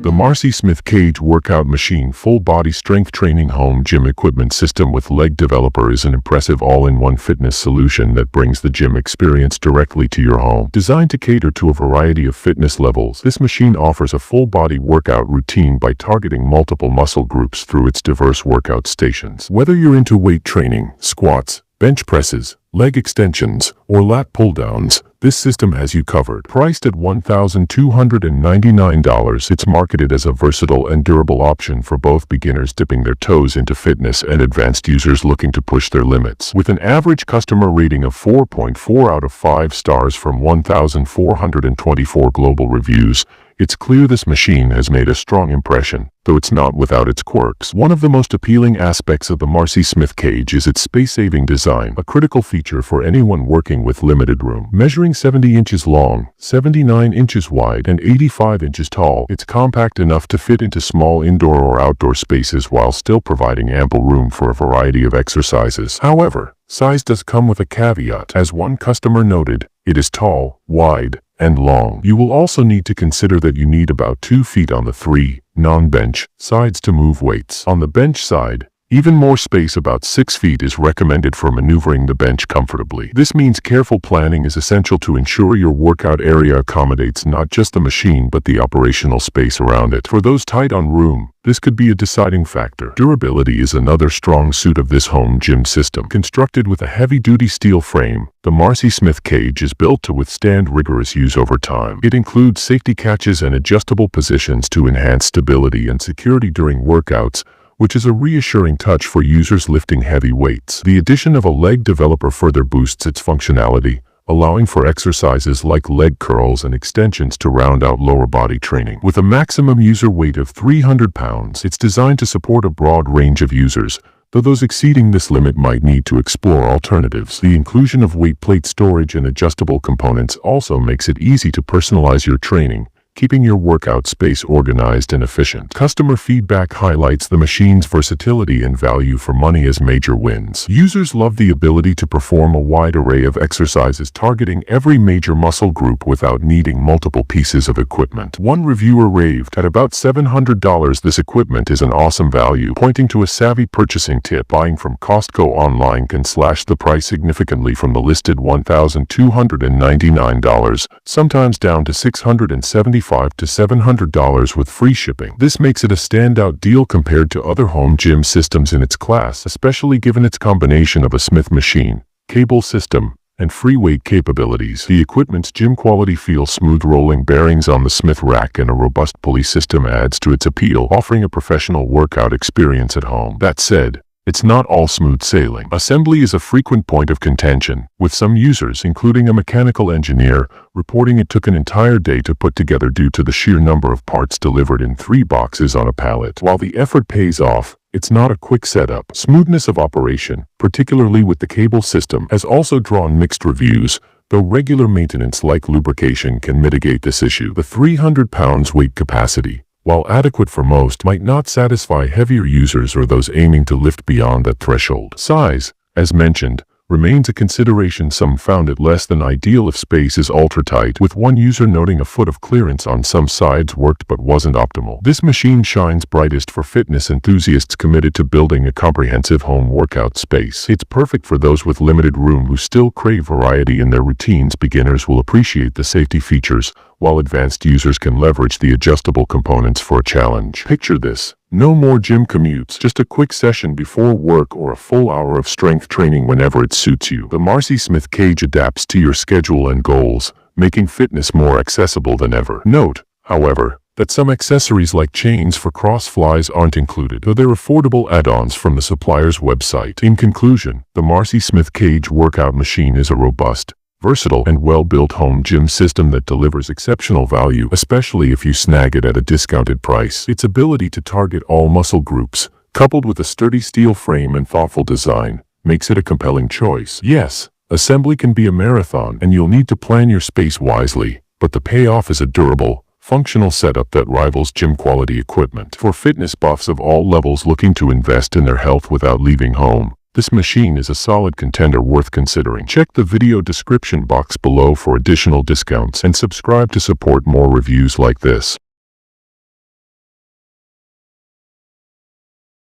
The MARCY Smith Cage Workout Machine Full Body Strength Training Home Gym Equipment System with Leg Developer is an impressive all-in-one fitness solution that brings the gym experience directly to your home. Designed to cater to a variety of fitness levels, this machine offers a full-body workout routine by targeting multiple muscle groups through its diverse workout stations. Whether you're into weight training, squats, bench presses, leg extensions, or lat pull-downs, this system has you covered. Priced at $1,299, it's marketed as a versatile and durable option for both beginners dipping their toes into fitness and advanced users looking to push their limits. With an average customer rating of 4.4 out of 5 stars from 1,424 global reviews, it's clear this machine has made a strong impression, though it's not without its quirks. One of the most appealing aspects of the MARCY Smith Cage is its space-saving design, a critical feature for anyone working with limited room. Measuring 70 inches long, 79 inches wide, and 85 inches tall, it's compact enough to fit into small indoor or outdoor spaces while still providing ample room for a variety of exercises. However, size does come with a caveat. As one customer noted, it is tall, wide, and long. You will also need to consider that you need about 2 feet on the 3 non-bench sides to move weights. On the bench side, even more space, about 6 feet, is recommended for maneuvering the bench comfortably. This means careful planning is essential to ensure your workout area accommodates not just the machine but the operational space around it. For those tight on room, this could be a deciding factor. Durability is another strong suit of this home gym system. Constructed with a heavy-duty steel frame, the MARCY Smith Cage is built to withstand rigorous use over time. It includes safety catches and adjustable positions to enhance stability and security during workouts, which is a reassuring touch for users lifting heavy weights. The addition of a leg developer further boosts its functionality, allowing for exercises like leg curls and extensions to round out lower body training. With a maximum user weight of 300 pounds, it's designed to support a broad range of users, though those exceeding this limit might need to explore alternatives. The inclusion of weight plate storage and adjustable components also makes it easy to personalize your training, keeping your workout space organized and efficient. Customer feedback highlights the machine's versatility and value for money as major wins. Users love the ability to perform a wide array of exercises targeting every major muscle group without needing multiple pieces of equipment. One reviewer raved, "At about $700, this equipment is an awesome value," pointing to a savvy purchasing tip. Buying from Costco online can slash the price significantly from the listed $1,299, sometimes down to $675 to $700 with free shipping. This makes it a standout deal compared to other home gym systems in its class, especially given its combination of a Smith machine, cable system, and free weight capabilities. The equipment's gym quality feels smooth. Rolling bearings on the Smith rack and a robust pulley system adds to its appeal, offering a professional workout experience at home. That said, it's not all smooth sailing. Assembly is a frequent point of contention, with some users, including a mechanical engineer, reporting it took an entire day to put together due to the sheer number of parts delivered in 3 boxes on a pallet. While the effort pays off, it's not a quick setup. Smoothness of operation, particularly with the cable system, has also drawn mixed reviews, though regular maintenance like lubrication can mitigate this issue. The 300 pounds weight capacity, while adequate for most, might not satisfy heavier users or those aiming to lift beyond that threshold. Size, as mentioned, remains a consideration. Some found it less than ideal if space is ultra-tight, with one user noting a foot of clearance on some sides worked but wasn't optimal. This machine shines brightest for fitness enthusiasts committed to building a comprehensive home workout space. It's perfect for those with limited room who still crave variety in their routines. Beginners will appreciate the safety features, while advanced users can leverage the adjustable components for a challenge. Picture this: no more gym commutes, just a quick session before work or a full hour of strength training whenever it suits you. The MARCY Smith Cage adapts to your schedule and goals, making fitness more accessible than ever. Note, however, that some accessories like chains for cross-flies aren't included, though they're affordable add-ons from the supplier's website. In conclusion, the MARCY Smith Cage workout machine is a robust, versatile, and well-built home gym system that delivers exceptional value, especially if you snag it at a discounted price. Its ability to target all muscle groups, coupled with a sturdy steel frame and thoughtful design, makes it a compelling choice. Yes, assembly can be a marathon, and you'll need to plan your space wisely, but the payoff is a durable, functional setup that rivals gym-quality equipment. For fitness buffs of all levels looking to invest in their health without leaving home, this machine is a solid contender worth considering. Check the video description box below for additional discounts and subscribe to support more reviews like this.